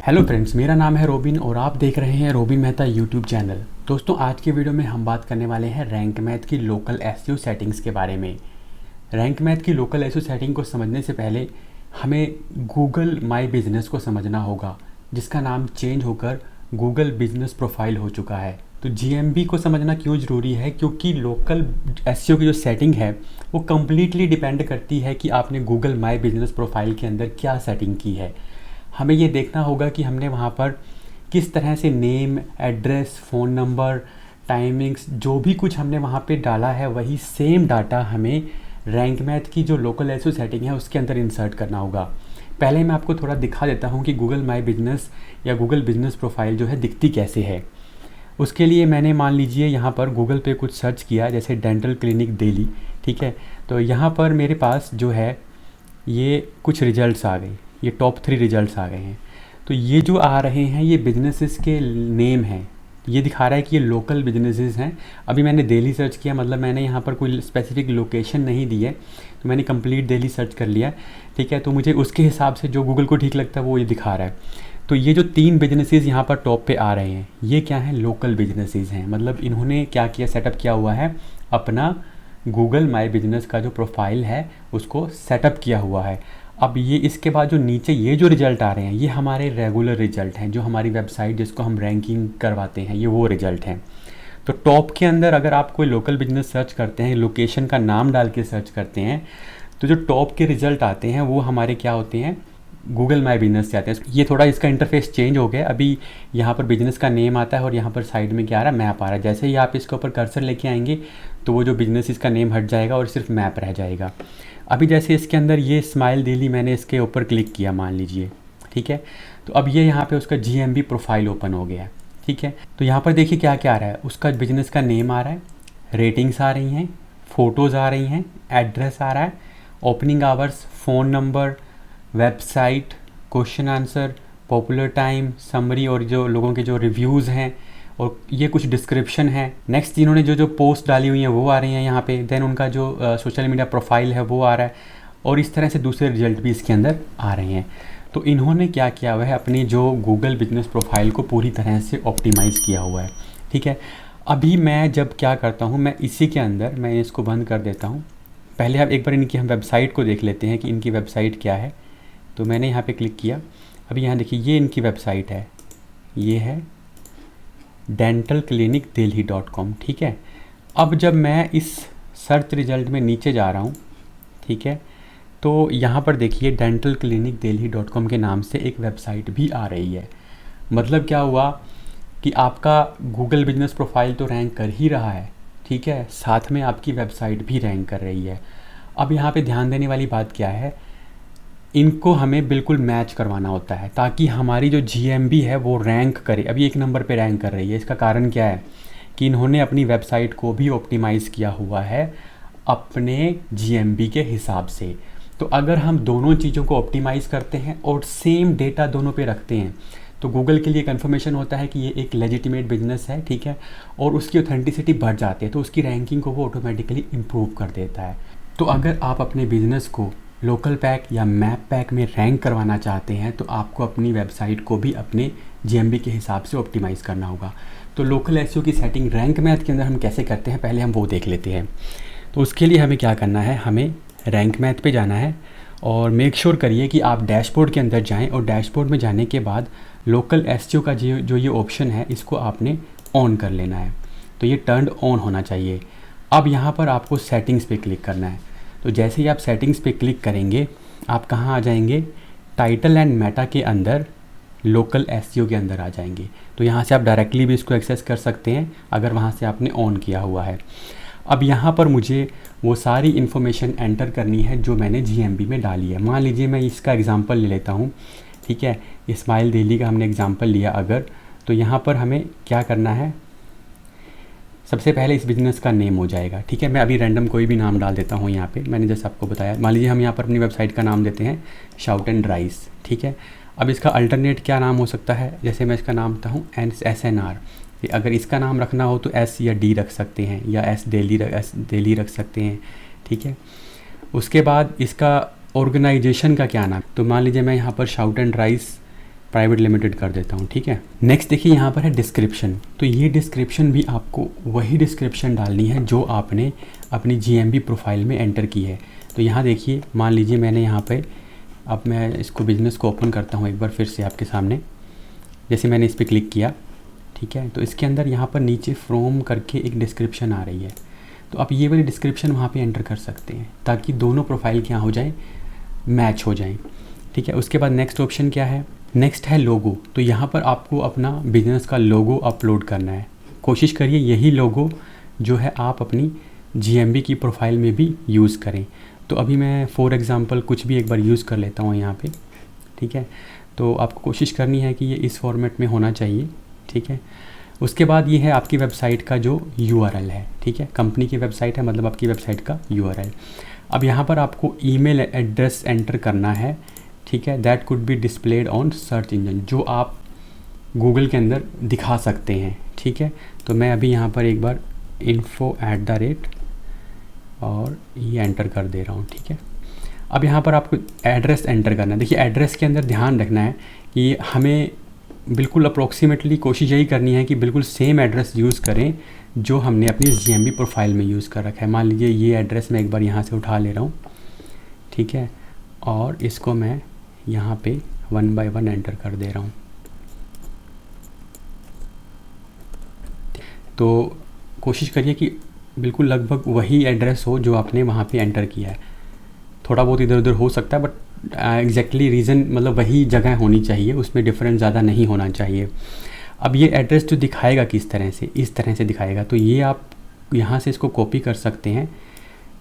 Hello friends, मेरा नाम है रोबिन और आप देख रहे हैं रोबिन मेहता यूट्यूब चैनल। दोस्तों, आज के वीडियो में हम बात करने वाले हैं रैंक मैथ की लोकल एसईओ सेटिंग्स के बारे में। रैंक मैथ की लोकल एसईओ सेटिंग को समझने से पहले हमें गूगल माई बिजनेस को समझना होगा, जिसका नाम चेंज होकर गूगल बिजनेस प्रोफाइल हो चुका है। तो जीएमबी को समझना क्यों ज़रूरी है? क्योंकि लोकल एसईओ की जो सेटिंग है वो कम्प्लीटली डिपेंड करती है कि आपने गूगल माई बिजनेस प्रोफाइल के अंदर क्या सेटिंग की है। हमें ये देखना होगा कि हमने वहाँ पर किस तरह से name, address, phone number, timings, जो भी कुछ हमने वहाँ पे डाला है वही सेम डाटा हमें रैंक मैथ की जो लोकल एसईओ सेटिंग है उसके अंदर इंसर्ट करना होगा। पहले मैं आपको थोड़ा दिखा देता हूँ कि गूगल माई बिजनेस या गूगल बिजनेस प्रोफाइल जो है दिखती कैसे है। उसके लिए मैंने मान लीजिए यहाँ पर गूगल पे कुछ सर्च किया, जैसे डेंटल क्लिनिक दिल्ली, ठीक है। तो यहाँ पर मेरे पास जो है ये कुछ रिजल्ट्स आ गए, ये टॉप 3 रिजल्ट्स आ गए हैं। तो ये जो आ रहे हैं ये बिजनेसेस के नेम हैं। ये दिखा रहा है कि ये लोकल बिजनेसेस हैं। अभी मैंने दिल्ली सर्च किया, मतलब मैंने यहाँ पर कोई स्पेसिफिक लोकेशन नहीं दी है, तो मैंने कंप्लीट दिल्ली सर्च कर लिया, ठीक है। तो मुझे उसके हिसाब से जो गूगल को ठीक लगता है वो ये दिखा रहा है। तो ये जो 3 बिजनेसेस यहाँ पर टॉप पे आ रहे हैं ये क्या हैं? लोकल बिजनेसेस हैं। मतलब इन्होंने क्या किया, सेटअप किया हुआ है, अपना गूगल माई बिजनेस का जो प्रोफाइल है उसको सेटअप किया हुआ है। अब ये इसके बाद जो नीचे ये जो रिज़ल्ट आ रहे हैं ये हमारे रेगुलर रिज़ल्ट हैं, जो हमारी वेबसाइट जिसको हम रैंकिंग करवाते हैं ये वो रिज़ल्ट हैं। तो टॉप के अंदर अगर आप कोई लोकल बिजनेस सर्च करते हैं, लोकेशन का नाम डाल के सर्च करते हैं, तो जो टॉप के रिज़ल्ट आते हैं वो हमारे क्या होते हैं? गूगल माई बिजनेस से आते हैं। ये थोड़ा इसका इंटरफेस चेंज हो गया। अभी यहाँ पर बिजनेस का नेम आता है और यहाँ पर साइड में क्या आ रहा है? मैप आ रहा है। जैसे ही आप इसके ऊपर कर्सर लेके आएंगे तो वो जो बिजनेस इसका नेम हट जाएगा और सिर्फ मैप रह जाएगा। अभी जैसे इसके अंदर ये स्माइल दिल्ली, मैंने इसके ऊपर क्लिक किया मान लीजिए, ठीक है। तो अब ये यहाँ पे उसका जीएमबी प्रोफाइल ओपन हो गया है, ठीक है। तो यहाँ पर देखिए क्या क्या आ रहा है, उसका बिजनेस का नेम आ रहा है, रेटिंग्स आ रही हैं, फ़ोटोज़ आ रही हैं, एड्रेस आ रहा है, opening hours, phone number, website, question answer, popular time, summary और जो लोगों के जो रिव्यूज़ हैं, और ये कुछ डिस्क्रिप्शन है। नेक्स्ट इन्होंने जो जो पोस्ट डाली हुई हैं वो आ रही हैं यहाँ पे। देन उनका जो सोशल मीडिया प्रोफाइल है वो आ रहा है, और इस तरह से दूसरे रिजल्ट भी इसके अंदर आ रहे हैं। तो इन्होंने क्या किया हुआ है, अपनी जो गूगल बिजनेस प्रोफाइल को पूरी तरह से ऑप्टिमाइज़ किया हुआ है, ठीक है। अभी मैं जब क्या करता हूँ, मैं इसी के अंदर मैं इसको बंद कर देता हूँ। पहले आप एक बार इनकी हम वेबसाइट को देख लेते हैं कि इनकी वेबसाइट क्या है। तो मैंने यहाँ पे क्लिक किया। अभी यहाँ देखिए ये इनकी वेबसाइट है, ये है dentalclinicdelhi.com, ठीक है। अब जब मैं इस सर्च रिज़ल्ट में नीचे जा रहा हूँ, ठीक है, तो यहाँ पर देखिए dentalclinicdelhi.com के नाम से एक वेबसाइट भी आ रही है। मतलब क्या हुआ कि आपका गूगल बिजनेस प्रोफाइल तो रैंक कर ही रहा है, ठीक है, साथ में आपकी वेबसाइट भी रैंक कर रही है। अब यहाँ पे ध्यान देने वाली बात क्या है, इनको हमें बिल्कुल मैच करवाना होता है ताकि हमारी जो जीएमबी है वो रैंक करे। अभी 1 नंबर पे रैंक कर रही है। इसका कारण क्या है कि इन्होंने अपनी वेबसाइट को भी ऑप्टिमाइज़ किया हुआ है अपने जीएमबी के हिसाब से। तो अगर हम दोनों चीज़ों को ऑप्टिमाइज़ करते हैं और सेम डेटा दोनों पे रखते हैं तो गूगल के लिए कन्फर्मेशन होता है कि ये एक लेजिटिमेट बिजनेस है, ठीक है, और उसकी ऑथेंटिसिटी बढ़ जाती है, तो उसकी रैंकिंग को वो ऑटोमेटिकली इम्प्रूव कर देता है। तो अगर आप अपने बिजनेस को लोकल पैक या मैप पैक में रैंक करवाना चाहते हैं तो आपको अपनी वेबसाइट को भी अपने जीएमबी के हिसाब से ऑप्टिमाइज़ करना होगा। तो लोकल एसईओ की सेटिंग रैंक मैथ के अंदर हम कैसे करते हैं, पहले हम वो देख लेते हैं। तो उसके लिए हमें क्या करना है, हमें रैंक मैथ पे जाना है और मेक श्योर करिए कि आप डैशबोर्ड के अंदर जाएँ, और डैशबोर्ड में जाने के बाद लोकल एसईओ का जो ये ऑप्शन है इसको आपने ऑन कर लेना है। तो ये टर्न ऑन होना चाहिए। अब यहाँ पर आपको सेटिंग्स पे क्लिक करना है। तो जैसे ही आप सेटिंग्स पे क्लिक करेंगे आप कहाँ आ जाएंगे, टाइटल एंड मेटा के अंदर लोकल एसईओ के अंदर आ जाएंगे। तो यहाँ से आप डायरेक्टली भी इसको एक्सेस कर सकते हैं अगर वहाँ से आपने ऑन किया हुआ है। अब यहाँ पर मुझे वो सारी इन्फॉर्मेशन एंटर करनी है जो मैंने जीएमबी में डाली है। मान लीजिए मैं इसका एग्ज़ाम्पल ले लेता हूँ, ठीक है, स्माइल दिल्ली का हमने एग्ज़ाम्पल लिया अगर, तो यहाँ पर हमें क्या करना है, सबसे पहले इस बिज़नेस का नेम हो जाएगा, ठीक है। मैं अभी रैंडम कोई भी नाम डाल देता हूँ यहाँ पे, मैंने जैसे आपको बताया। मान लीजिए हम यहाँ पर अपनी वेबसाइट का नाम देते हैं शाउट एंड राइस, ठीक है। अब इसका अल्टरनेट क्या नाम हो सकता है, जैसे मैं इसका नाम देता हूँ SNR। अगर इसका नाम रखना हो तो S या D रख सकते हैं, या S दिल्ली रख सकते हैं, ठीक है। उसके बाद इसका ऑर्गेनाइजेशन का क्या नाम, तो मान लीजिए मैं यहाँ पर shout and rice private limited कर देता हूँ, ठीक है। नेक्स्ट देखिए यहाँ पर है डिस्क्रिप्शन। तो ये डिस्क्रिप्शन भी आपको वही डिस्क्रिप्शन डालनी है जो आपने अपनी GMB प्रोफाइल में एंटर की है। तो यहाँ देखिए, मान लीजिए मैंने यहाँ पे, अब मैं इसको बिज़नेस को ओपन करता हूँ एक बार फिर से आपके सामने। जैसे मैंने इस पर क्लिक किया, ठीक है, तो इसके अंदर यहाँ पर नीचे फ्रॉम करके एक डिस्क्रिप्शन आ रही है। तो आप ये वाली डिस्क्रिप्शन वहाँ पे एंटर कर सकते हैं ताकि दोनों प्रोफाइल क्या हो जाए, मैच हो जाएं, ठीक है। उसके बाद नेक्स्ट ऑप्शन क्या है, नेक्स्ट है लोगो। तो यहाँ पर आपको अपना बिजनेस का लोगो अपलोड करना है। कोशिश करिए यही लोगो जो है आप अपनी GMB की प्रोफाइल में भी यूज़ करें। तो अभी मैं फॉर एग्ज़ाम्पल कुछ भी एक बार यूज़ कर लेता हूँ यहाँ पे, ठीक है। तो आपको कोशिश करनी है कि ये इस फॉर्मेट में होना चाहिए, ठीक है। उसके बाद ये है आपकी वेबसाइट का जो URL है, ठीक है, कंपनी की वेबसाइट है, मतलब आपकी वेबसाइट का URL। अब यहाँ पर आपको ईमेल एड्रेस एंटर करना है, ठीक है, that could be displayed on search engine, जो आप गूगल के अंदर दिखा सकते हैं, ठीक है। तो मैं अभी यहाँ पर एक बार info@ और ये एंटर कर दे रहा हूँ, ठीक है। अब यहाँ पर आपको एड्रेस एंटर करना है। देखिए एड्रेस के अंदर ध्यान रखना है कि हमें बिल्कुल अप्रोक्सीमेटली कोशिश यही करनी है कि बिल्कुल सेम एड्रेस यूज़ करें जो हमने अपनी GMB प्रोफाइल में यूज़ कर रखा है। मान लीजिए ये एड्रेस मैं एक बार यहाँ से उठा ले रहा हूँ, ठीक है, और इसको मैं यहाँ पे 1 by 1 एंटर कर दे रहा हूँ। तो कोशिश करिए कि बिल्कुल लगभग वही एड्रेस हो जो आपने वहाँ पे एंटर किया है। थोड़ा बहुत इधर उधर हो सकता है, बट एग्जैक्टली रीज़न मतलब वही जगह होनी चाहिए, उसमें डिफरेंस ज़्यादा नहीं होना चाहिए। अब ये एड्रेस जो दिखाएगा किस तरह से, इस तरह से दिखाएगा। तो ये आप यहाँ से इसको कॉपी कर सकते हैं,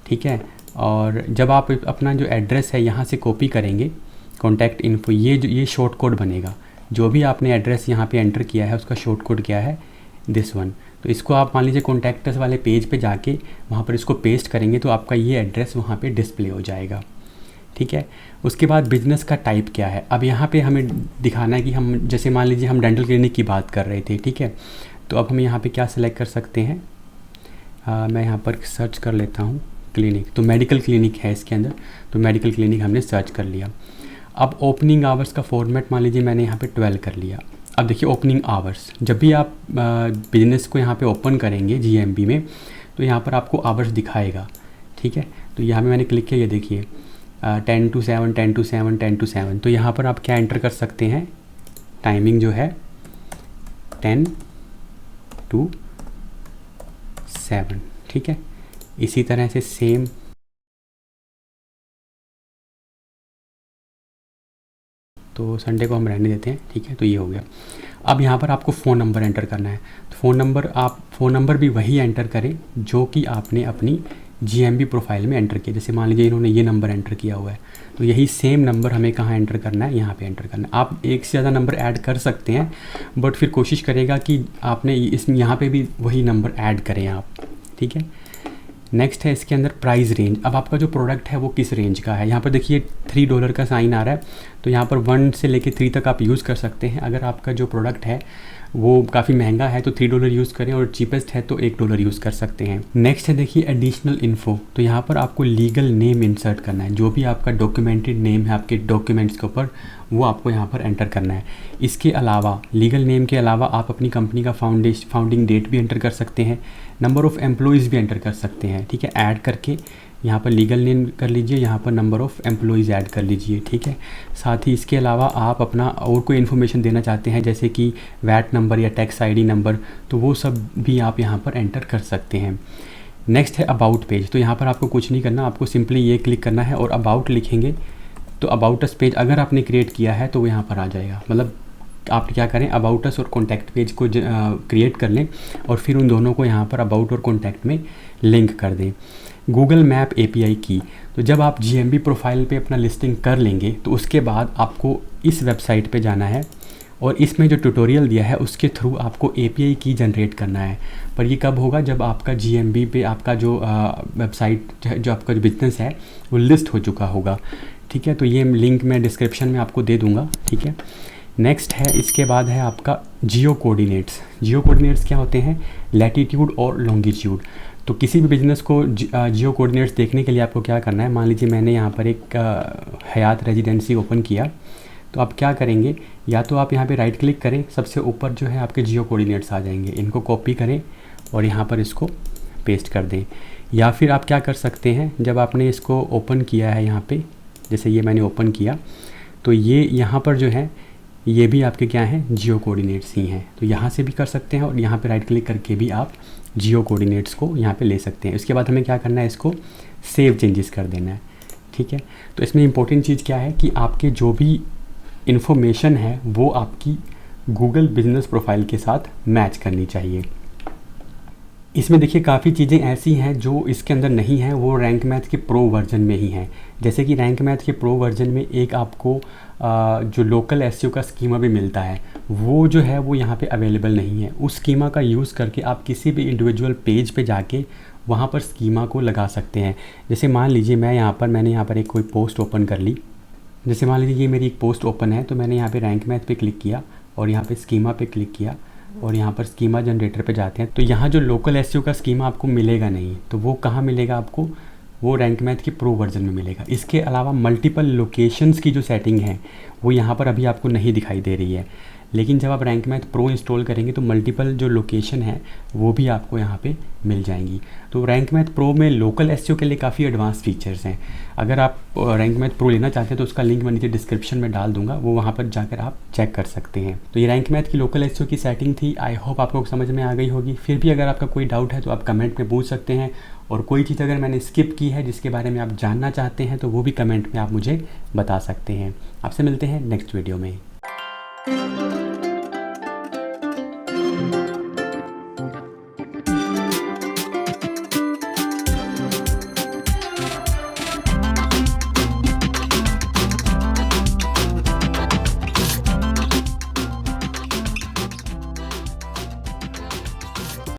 ठीक है। और जब आप अपना जो एड्रेस है यहाँ से कॉपी करेंगे, कॉन्टैक्ट इन्फो, ये शॉर्ट कोड बनेगा। जो भी आपने एड्रेस यहाँ पे एंटर किया है उसका शॉर्ट कोड क्या है, दिस वन। तो इसको आप मान लीजिए कॉन्टैक्टस वाले पेज पे जाके वहाँ पर इसको पेस्ट करेंगे तो आपका ये एड्रेस वहाँ पे डिस्प्ले हो जाएगा, ठीक है। उसके बाद बिज़नेस का टाइप क्या है। अब यहाँ पे हमें दिखाना है कि हम, जैसे मान लीजिए हम डेंटल क्लिनिक की बात कर रहे थे, ठीक है। तो अब हम यहाँ पे क्या सिलेक्ट कर सकते हैं, मैं यहाँ पर सर्च कर लेता हूँ क्लिनिक। तो मेडिकल क्लिनिक है इसके अंदर, तो मेडिकल क्लिनिक हमने सर्च कर लिया। अब ओपनिंग आवर्स का फॉर्मेट मान लीजिए मैंने यहाँ पे 12 कर लिया। अब देखिए ओपनिंग आवर्स, जब भी आप बिज़नेस को यहाँ पे ओपन करेंगे GMB में, तो यहाँ पर आपको आवर्स दिखाएगा, ठीक है। तो यहाँ पे मैंने क्लिक किया, ये देखिए 10 to 7, 10 to 7, 10 to 7। तो यहाँ पर आप क्या एंटर कर सकते हैं, टाइमिंग जो है 10 to 7, ठीक है। इसी तरह से सेम तो संडे को हम रहने देते हैं, ठीक है। तो ये हो गया। अब यहाँ पर आपको फ़ोन नंबर एंटर करना है। तो फ़ोन नंबर भी वही एंटर करें जो कि आपने अपनी GMB प्रोफाइल में एंटर किया। जैसे मान लीजिए इन्होंने ये नंबर एंटर किया हुआ है, तो यही सेम नंबर हमें कहाँ एंटर करना है, यहाँ पे एंटर करना है। आप एक से ज़्यादा नंबर ऐड कर सकते हैं, बट फिर कोशिश करेगा कि आपने यहाँ पे भी वही नंबर ऐड करें आप, ठीक है। नेक्स्ट है इसके अंदर प्राइस रेंज। अब आपका जो प्रोडक्ट है वो किस रेंज का है। यहाँ पर देखिए $3 का साइन आ रहा है, तो यहाँ पर 1 से लेके 3 तक आप यूज़ कर सकते हैं। अगर आपका जो प्रोडक्ट है वो काफ़ी महंगा है तो $3 यूज़ करें, और चीपेस्ट है तो $1 यूज़ कर सकते हैं। नेक्स्ट है देखिए एडिशनल इन्फो। तो यहाँ पर आपको लीगल नेम इंसर्ट करना है। जो भी आपका डॉक्यूमेंटेड नेम है आपके डॉक्यूमेंट्स के ऊपर, वो आपको यहाँ पर एंटर करना है। इसके अलावा लीगल नेम के अलावा आप अपनी कंपनी का फाउंडिंग डेट भी एंटर कर सकते हैं, नंबर ऑफ़ एम्प्लॉयज़ भी एंटर कर सकते हैं, ठीक है। ऐड करके यहाँ पर लीगल नेम कर लीजिए, यहाँ पर नंबर ऑफ़ एम्प्लॉयज़ ऐड कर लीजिए, ठीक है। साथ ही इसके अलावा आप अपना और कोई इन्फॉर्मेशन देना चाहते हैं जैसे कि वैट नंबर या टैक्स ID नंबर, तो वो सब भी आप यहाँ पर एंटर कर सकते हैं। नेक्स्ट है अबाउट पेज। तो यहाँ पर आपको कुछ नहीं करना, आपको सिंपली ये क्लिक करना है और अबाउट लिखेंगे तो अबाउट अस पेज अगर आपने क्रिएट किया है तो वो यहाँ पर आ जाएगा। मतलब आप क्या करें, अबाउट अस और कॉन्टैक्ट पेज को क्रिएट कर लें और फिर उन दोनों को यहाँ पर अबाउट और कॉन्टैक्ट में लिंक कर दें। गूगल मैप API की। तो जब आप GMB प्रोफाइल पे अपना लिस्टिंग कर लेंगे तो उसके बाद आपको इस वेबसाइट पे जाना है और इसमें जो ट्यूटोरियल दिया है उसके थ्रू आपको API की जनरेट करना है। पर ये कब होगा, जब आपका GMB पे आपका जो वेबसाइट जो आपका जो बिज़नेस है वो लिस्ट हो चुका होगा, ठीक है। तो ये लिंक मैं डिस्क्रिप्शन में आपको दे दूँगा, ठीक है। नेक्स्ट है इसके बाद है आपका जियो कोऑर्डिनेट्स। जियो कोऑर्डिनेट्स क्या होते हैं, लैटीट्यूड और लॉन्गिट्यूड। तो किसी भी बिज़नेस को जियो कोऑर्डिनेट्स देखने के लिए आपको क्या करना है, मान लीजिए मैंने यहाँ पर एक हयात रेजिडेंसी ओपन किया, तो आप क्या करेंगे, या तो आप यहाँ पे राइट क्लिक करें, सबसे ऊपर जो है आपके जियो कोऑर्डिनेट्स आ जाएंगे, इनको कॉपी करें और यहाँ पर इसको पेस्ट कर दें। या फिर आप क्या कर सकते हैं, जब आपने इसको ओपन किया है यहाँ पे, जैसे ये मैंने ओपन किया तो ये यहाँ पर जो है ये भी आपके क्या हैं, जियो कोऑर्डिनेट्स ही हैं। तो यहाँ से भी कर सकते हैं और यहाँ पे राइट क्लिक करके भी आप जियो कोऑर्डिनेट्स को यहाँ पे ले सकते हैं। उसके बाद हमें क्या करना है, इसको सेव चेंजेस कर देना है, ठीक है। तो इसमें इंपॉर्टेंट चीज़ क्या है कि आपके जो भी इन्फॉर्मेशन है वो आपकी गूगल बिजनेस प्रोफाइल के साथ मैच करनी चाहिए। इसमें देखिए काफ़ी चीज़ें ऐसी हैं जो इसके अंदर नहीं हैं, वो रैंक मैथ के प्रो वर्जन में ही हैं। जैसे कि रैंक मैथ के प्रो वर्जन में एक आपको जो लोकल एसईओ का स्कीमा भी मिलता है, वो जो है वो यहाँ पे अवेलेबल नहीं है। उस स्कीमा का यूज़ करके आप किसी भी इंडिविजुअल पेज पे जाके वहाँ पर स्कीमा को लगा सकते हैं। जैसे मान लीजिए मैंने यहाँ पर एक कोई पोस्ट ओपन कर ली, जैसे मान लीजिए ये मेरी एक पोस्ट ओपन है, तो मैंने यहाँ पे रैंक मैथ पे क्लिक किया और यहाँ पे स्कीमा पे क्लिक किया और यहाँ पर स्कीमा जनरेटर पे जाते हैं, तो यहाँ जो लोकल एसईओ का स्कीमा आपको मिलेगा नहीं। तो वो कहाँ मिलेगा आपको, वो रैंक मैथ के प्रो वर्जन में मिलेगा। इसके अलावा मल्टीपल लोकेशंस की जो सेटिंग है वो यहाँ पर अभी आपको नहीं दिखाई दे रही है, लेकिन जब आप रैंक मैथ प्रो इंस्टॉल करेंगे तो मल्टीपल जो लोकेशन है वो भी आपको यहाँ पे मिल जाएंगी। तो रैंक मैथ प्रो में लोकल एसईओ के लिए काफ़ी एडवांस फीचर्स हैं। अगर आप रैंक मैथ प्रो लेना चाहते हैं तो उसका लिंक मैं नीचे डिस्क्रिप्शन में डाल दूंगा, वो वहाँ पर जाकर आप चेक कर सकते हैं। तो ये रैंक मैथ की लोकल एसईओ की सेटिंग थी। आई होप आपको समझ में आ गई होगी। फिर भी अगर आपका कोई डाउट है तो आप कमेंट में पूछ सकते हैं, और कोई चीज़ अगर मैंने स्किप की है जिसके बारे में आप जानना चाहते हैं तो वो भी कमेंट में आप मुझे बता सकते हैं। आपसे मिलते हैं नेक्स्ट वीडियो में।